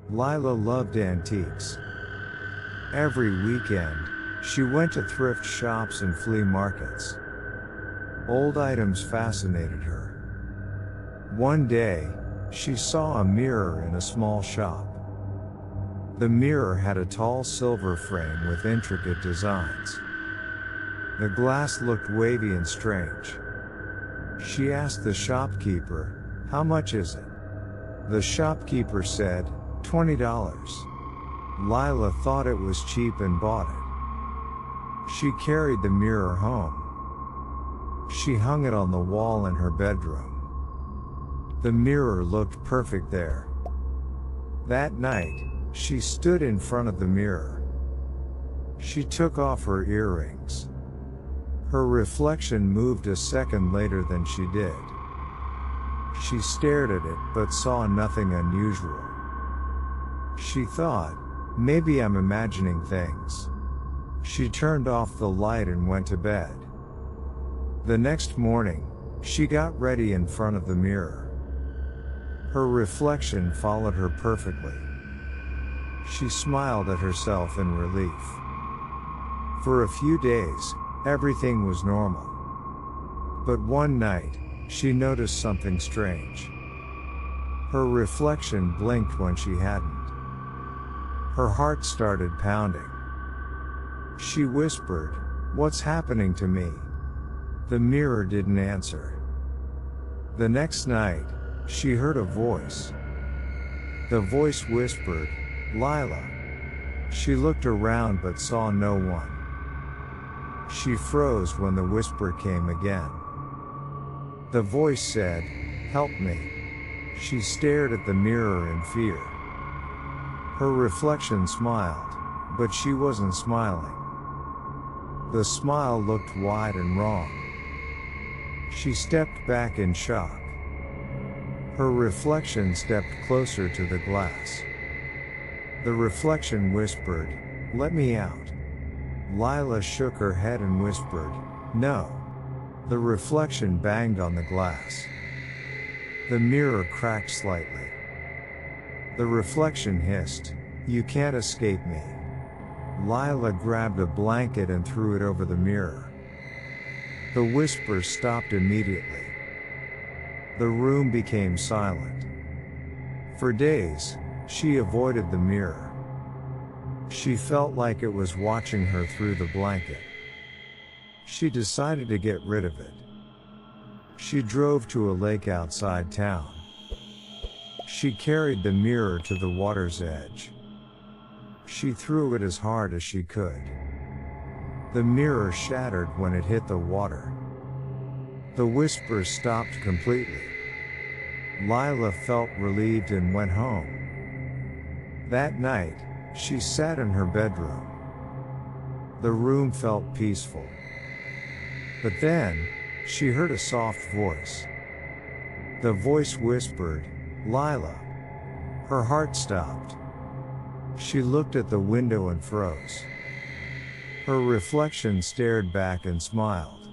Lila loved antiques. Every weekend, she went to thrift shops and flea markets. Old items fascinated her. One day, she saw a mirror in a small shop. The mirror had a tall silver frame with intricate designs. The glass looked wavy and strange. She asked the shopkeeper, "How much is it?" The shopkeeper said, $20. Lila thought it was cheap and bought it. She carried the mirror home. She hung it on the wall in her bedroom. The mirror looked perfect there. That night, she stood in front of the mirror. She took off her earrings. Her reflection moved a second later than she did. She stared at it but saw nothing unusual. She thought, maybe I'm imagining things. She turned off the light and went to bed. The next morning, she got ready in front of the mirror. Her reflection followed her perfectly. She smiled at herself in relief. For a few days, everything was normal. But one night, she noticed something strange. Her reflection blinked when she hadn't. Her heart started pounding. She whispered, "What's happening to me?" The mirror didn't answer. The next night, she heard a voice. The voice whispered, "Lila." She looked around but saw no one. She froze when the whisper came again. The voice said, "Help me." She stared at the mirror in fear. Her reflection smiled, but she wasn't smiling. The smile looked wide and wrong. She stepped back in shock. Her reflection stepped closer to the glass. The reflection whispered, "Let me out." Lila shook her head and whispered, "No." The reflection banged on the glass. The mirror cracked slightly. The reflection hissed, "You can't escape me." Lila grabbed a blanket and threw it over the mirror. The whisper stopped immediately. The room became silent. For days, she avoided the mirror. She felt like it was watching her through the blanket. She decided to get rid of it. She drove to a lake outside town. She carried the mirror to the water's edge. She threw it as hard as she could. The mirror shattered when it hit the water. The whisper stopped completely. Lila felt relieved and went home. That night, she sat in her bedroom. The room felt peaceful. But then, she heard a soft voice. The voice whispered, "Lila." Her heart stopped. She looked at the window and froze. Her reflection stared back and smiled.